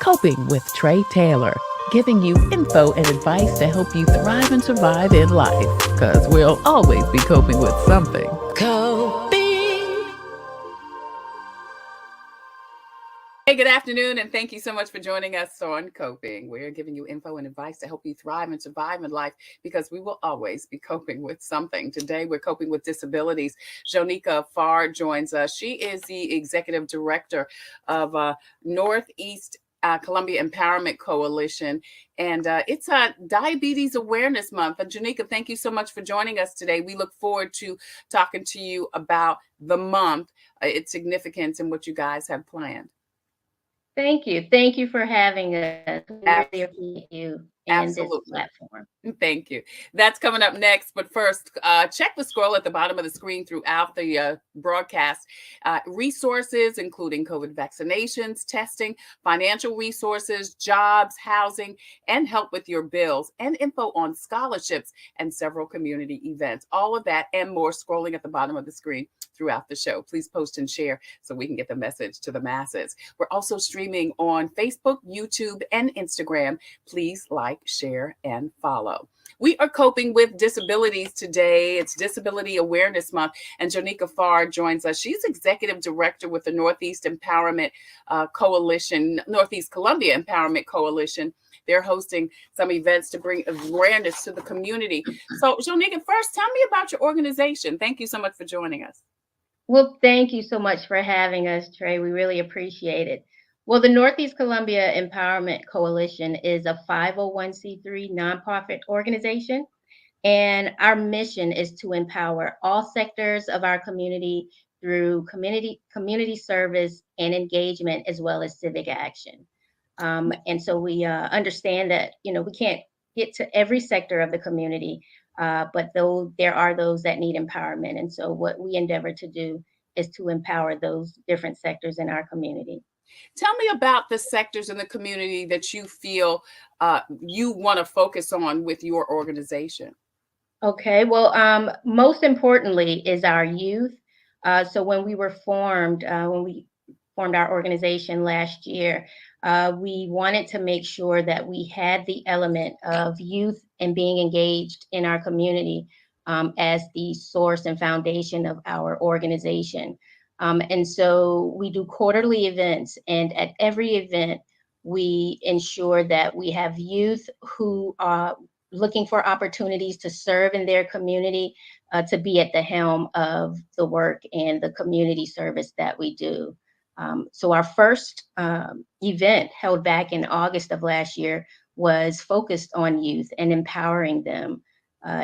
Coping with Tre Tailor, giving you info and advice to help you thrive and survive in life, because we'll always be coping with something. Coping. Hey, good afternoon, and thank you so much for joining us on Coping. We're giving you info and advice to help you thrive and survive in life, because we will always be coping with something. Today, we're coping with disabilities. Jonnieka Farr joins us. She is the executive director of Northeast Columbia Empowerment Coalition, and it's a Diabetes Awareness Month. And Jonnieka, thank you so much for joining us today. We look forward to talking to you about the month, its significance, and what you guys have planned. Thank you. Thank you for having us. We really appreciate you and this platform. Thank you. That's coming up next. But first, check the scroll at the bottom of the screen throughout the broadcast. Resources, including COVID vaccinations, testing, financial resources, jobs, housing, and help with your bills, and info on scholarships and several community events. All of that and more scrolling at the bottom of the screen throughout the show. Please post and share so we can get the message to the masses. We're also streaming on Facebook, YouTube, and Instagram. Please like, share, and follow. We are coping with disabilities today. It's Disability Awareness Month, and Jonnieka Farr joins us. She's executive director with the Northeast Empowerment Coalition, Northeast Columbia Empowerment Coalition. They're hosting some events to bring awareness to the community. So, Jonnieka, first, tell me about your organization. Thank you so much for joining us. Well, thank you so much for having us, Trey. We really appreciate it. Well, the Northeast Columbia Empowerment Coalition is a 501c3 nonprofit organization, and our mission is to empower all sectors of our community through community service and engagement, as well as civic action. And so we understand that, we can't get to every sector of the community, but though there are those that need empowerment. And so what we endeavor to do is to empower those different sectors in our community. Tell me about the sectors in the community that you feel you want to focus on with your organization. Okay, well, most importantly is our youth. So when we formed our organization last year, we wanted to make sure that we had the element of youth and being engaged in our community as the source and foundation of our organization. And so we do quarterly events, and at every event, we ensure that we have youth who are looking for opportunities to serve in their community, to be at the helm of the work and the community service that we do. So our first event, held back in August of last year, was focused on youth and empowering them.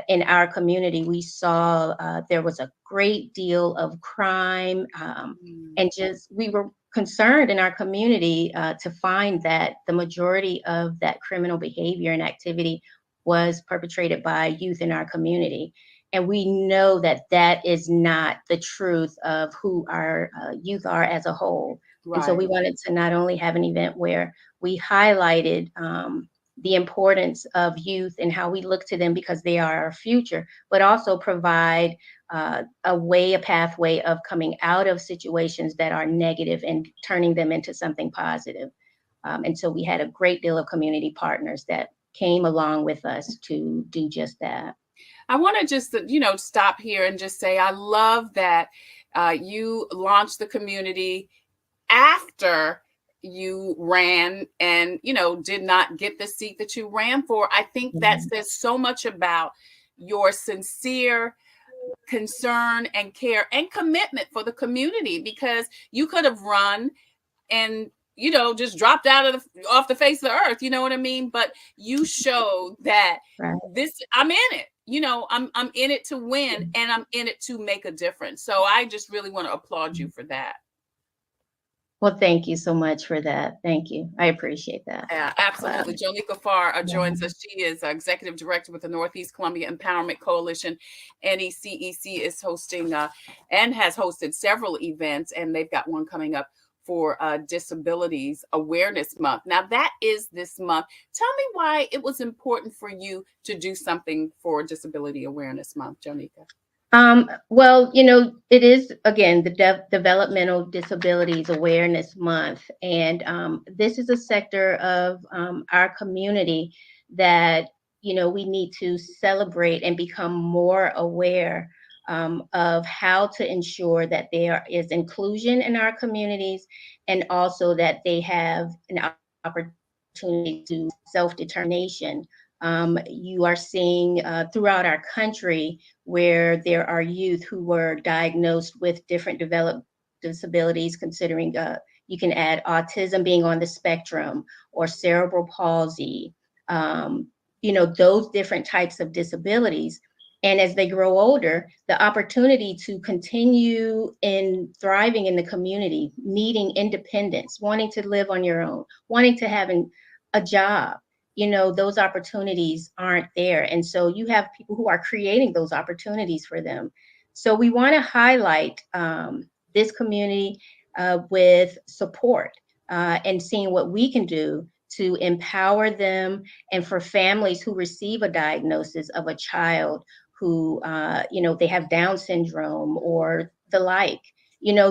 In our community, we saw there was a great deal of crime, and we were concerned in our community to find that the majority of that criminal behavior and activity was perpetrated by youth in our community. And we know that that is not the truth of who our youth are as a whole. Right. And so we wanted to not only have an event where we highlighted the importance of youth and how we look to them because they are our future, but also provide a pathway of coming out of situations that are negative and turning them into something positive. And so we had a great deal of community partners that came along with us to do just that. I want to just, stop here and just say, I love that you launched the community after you ran and, did not get the seat that you ran for. I think that says so much about your sincere concern and care and commitment for the community, because you could have run and just dropped off the face of the earth, you know what I mean? But you showed that I'm in it. I'm in it to win, and I'm in it to make a difference. So I just really want to applaud you for that. Well, thank you so much for that. Thank you. I appreciate that. Yeah, absolutely. Jonnieka Farr joins us. She is executive director with the Northeast Columbia Empowerment Coalition. NECEC is hosting and has hosted several events, and they've got one coming up for Disabilities Awareness Month. Now, that is this month. Tell me why it was important for you to do something for Disability Awareness Month, Jonnieka. Well, it is again the Developmental Disabilities Awareness Month, and this is a sector of our community that we need to celebrate and become more aware of how to ensure that there is inclusion in our communities, and also that they have an opportunity to self-determination. You are seeing throughout our country where there are youth who were diagnosed with different developed disabilities, considering you can add autism being on the spectrum or cerebral palsy, those different types of disabilities. And as they grow older, the opportunity to continue in thriving in the community, needing independence, wanting to live on your own, wanting to have a job, those opportunities aren't there. And so you have people who are creating those opportunities for them. So we want to highlight this community with support and seeing what we can do to empower them, and for families who receive a diagnosis of a child who, they have Down syndrome or the like.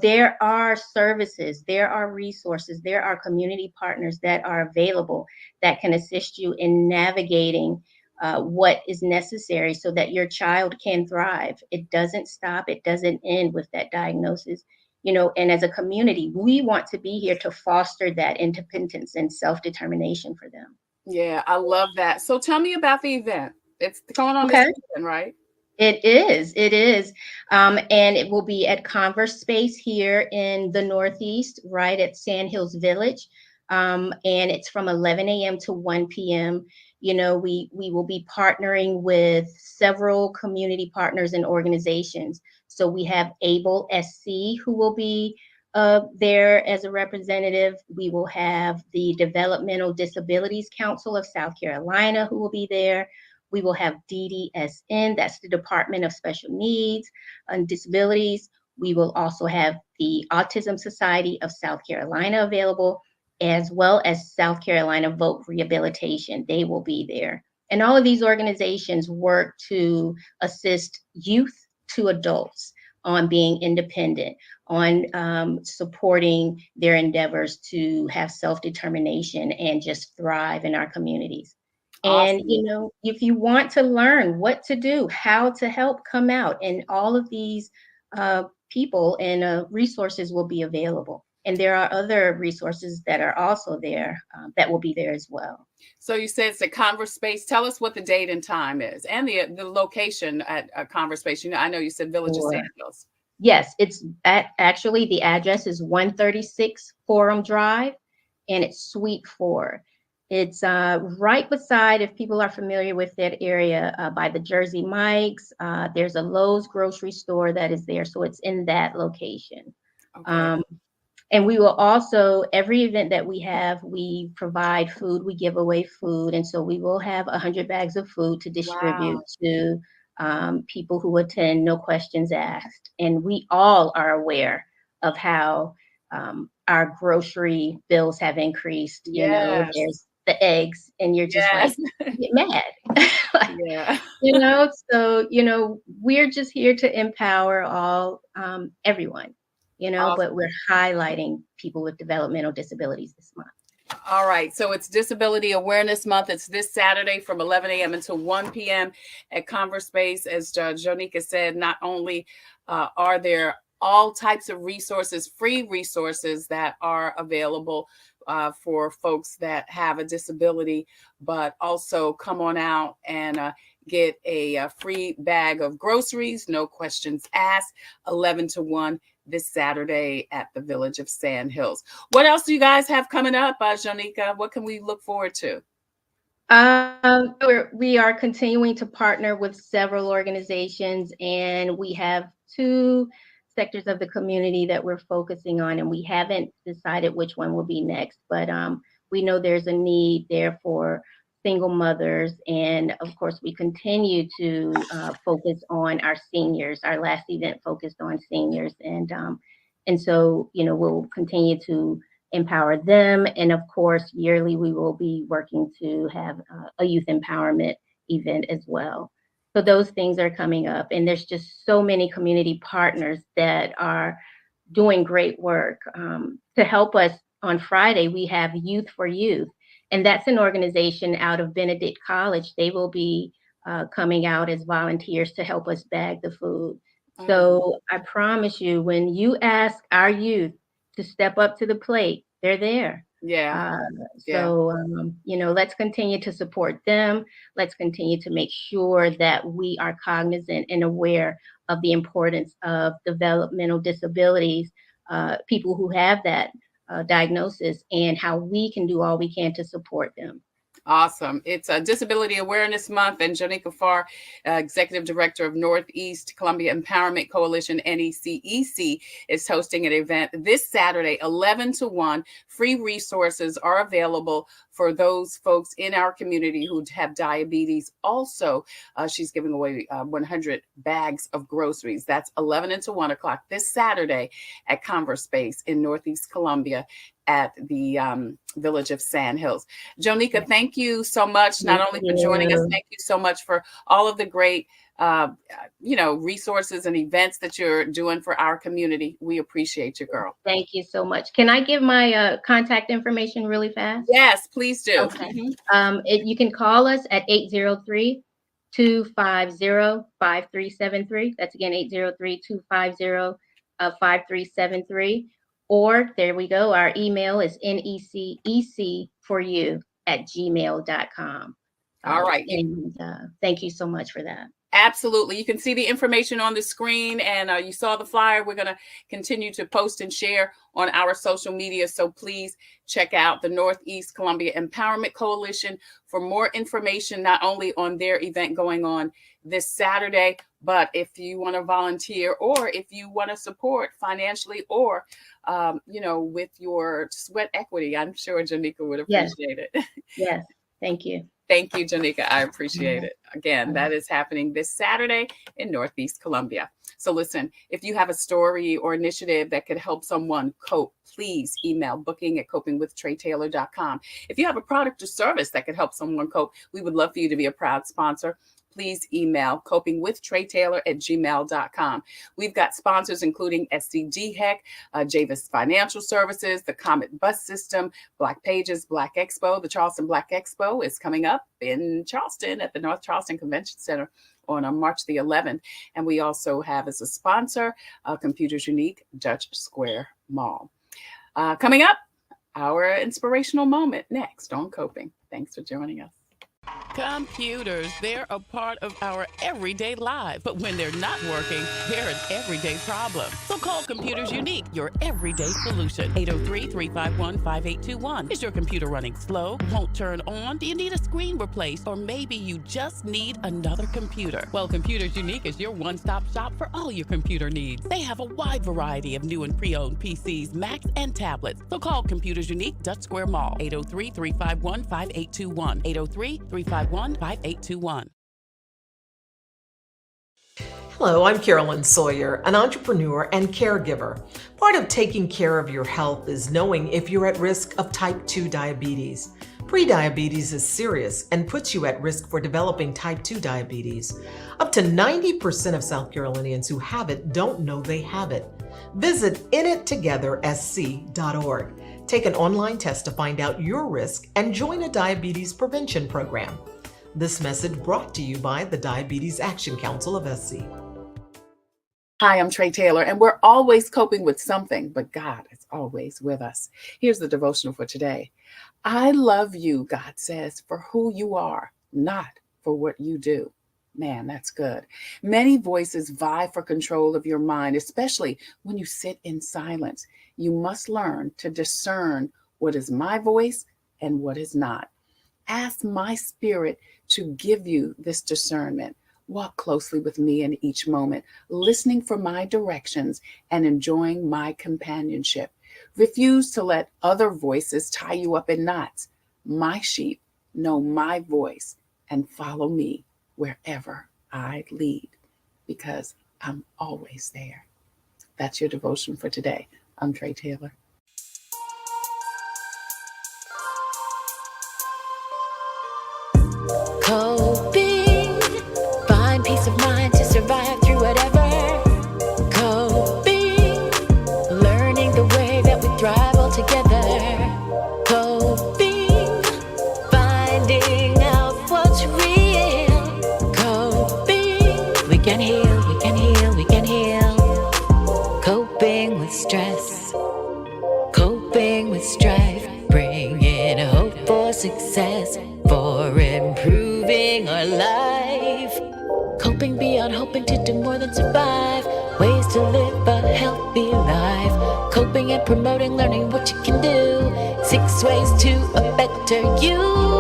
There are services, there are resources, there are community partners that are available that can assist you in navigating what is necessary so that your child can thrive. It doesn't stop, it doesn't end with that diagnosis. And as a community, we want to be here to foster that independence and self-determination for them. Yeah, I love that. So tell me about the event. It's going on this Okay. weekend, right? It is. It is. And it will be at Converse Space here in the Northeast, right at Sand Hills Village. And it's from 11 a.m. to 1 p.m. We will be partnering with several community partners and organizations. So we have Able SC who will be there as a representative. We will have the Developmental Disabilities Council of South Carolina who will be there. We will have DDSN, that's the Department of Special Needs and Disabilities. We will also have the Autism Society of South Carolina available, as well as South Carolina Voc Rehabilitation. They will be there. And all of these organizations work to assist youth to adults on being independent, on supporting their endeavors to have self-determination and just thrive in our communities. And, Awesome. if you want to learn what to do, how to help, come out, and all of these people and resources will be available. And there are other resources that are also there that will be there as well. So you said it's a Converse Space. Tell us what the date and time is, and the location at Converse Space. I know you said Village of Sure. Sandhills. Yes, actually the address is 136 Forum Drive, and it's Suite 4. It's right beside, if people are familiar with that area, by the Jersey Mike's. There's a Lowe's grocery store that is there, so it's in that location. Okay. And we will also, every event that we have, we provide food, we give away food. And so we will have 100 bags of food to distribute Wow. to people who attend, no questions asked. And we all are aware of how our grocery bills have increased. Yes. There's the eggs, and you're just like, Yes. you get mad. Yeah. So we're just here to empower everyone, but Awesome. we're highlighting people with developmental disabilities this month. All right. So it's Disability Awareness Month. It's this Saturday from 11 a.m. until 1 p.m. at Converse Space. As Jonnieka said, not only are there all types of resources, free resources that are available for folks that have a disability, but also come on out and get a free bag of groceries, no questions asked, 11 to 1 this Saturday at the Village of Sand Hills. What else do you guys have coming up, Jonnieka? What can we look forward to? We are continuing to partner with several organizations, and we have two sectors of the community that we're focusing on, and we haven't decided which one will be next, but we know there's a need there for single mothers, and of course we continue to focus on our seniors. Our last event focused on seniors, and so we'll continue to empower them. And of course, yearly we will be working to have a youth empowerment event as well. So those things are coming up, and there's just so many community partners that are doing great work. To help us on Friday, we have Youth for Youth, and that's an organization out of Benedict College. They will be coming out as volunteers to help us bag the food. So I promise you, when you ask our youth to step up to the plate, they're there. Yeah. Let's continue to support them. Let's continue to make sure that we are cognizant and aware of the importance of developmental disabilities, people who have that diagnosis, and how we can do all we can to support them. Awesome. It's a Disability Awareness Month, and Jonnieka Farr, Executive Director of Northeast Columbia Empowerment Coalition, NECEC, is hosting an event this Saturday, 11 to 1. Free resources are available for those folks in our community who have diabetes. Also, she's giving away 100 bags of groceries. That's 11 to 1 o'clock this Saturday at Converse Space in Northeast Columbia at the Village of Sand Hills. Jonnieka, thank you so much, not only for joining us, thank you so much for all of the great resources and events that you're doing for our community. We appreciate you, girl. Thank you so much. Can I give my contact information really fast? Yes, please do. Okay. You can call us at 803-250-5373. That's again 803-250-5373. Or there we go. Our email is necec4you@gmail.com. All right. And thank you so much for that. Absolutely. You can see the information on the screen, and you saw the flyer. We're going to continue to post and share on our social media. So please check out the Northeast Columbia Empowerment Coalition for more information, not only on their event going on this Saturday, but if you want to volunteer, or if you want to support financially, or, with your sweat equity. I'm sure Jonnieka would appreciate it. Yes. Thank you. Thank you, Jonnieka. I appreciate it. Again, that is happening this Saturday in Northeast Columbia. So listen, if you have a story or initiative that could help someone cope, please email booking@copingwithtretatailor.com. If you have a product or service that could help someone cope, we would love for you to be a proud sponsor. Please email copingwithtretatailor@gmail.com. We've got sponsors including SCDHEC, Javis Financial Services, the Comet Bus System, Black Pages, Black Expo. The Charleston Black Expo is coming up in Charleston at the North Charleston Convention Center on March the 11th. And we also have as a sponsor, Computers Unique, Dutch Square Mall. Coming up, our inspirational moment next on Coping. Thanks for joining us. Computers, they're a part of our everyday life. But when they're not working, they're an everyday problem. So call Computers Unique, your everyday solution. 803-351-5821. Is your computer running slow? Won't turn on? Do you need a screen replaced? Or maybe you just need another computer? Well, Computers Unique is your one-stop shop for all your computer needs. They have a wide variety of new and pre-owned PCs, Macs, and tablets. So call Computers Unique, Dutch Square Mall. 803-351-5821. 803-351-5821. Hello, I'm Carolyn Sawyer, an entrepreneur and caregiver. Part of taking care of your health is knowing if you're at risk of type 2 diabetes. Prediabetes is serious and puts you at risk for developing type 2 diabetes. Up to 90% of South Carolinians who have it don't know they have it. Visit inittogethersc.org. Take an online test to find out your risk and join a diabetes prevention program. This message brought to you by the Diabetes Action Council of SC. Hi, I'm Tre Tailor, and we're always coping with something, but God is always with us. Here's the devotional for today. I love you, God says, for who you are, not for what you do. Man, that's good. Many voices vie for control of your mind, especially when you sit in silence. You must learn to discern what is my voice and what is not. Ask my spirit to give you this discernment. Walk closely with me in each moment, listening for my directions and enjoying my companionship. Refuse to let other voices tie you up in knots. My sheep know my voice and follow me wherever I lead, because I'm always there. That's your devotion for today. I'm Tre Tailor. Coping, find peace. Coping, finding out what's real. Coping, we can heal, we can heal, we can heal. Coping with stress, coping with strife, bringing hope for success, for improving our life. Coping beyond hoping to do more than survive, ways to live a healthy life. Coping and promoting learning what you can do, 6 ways to a better you.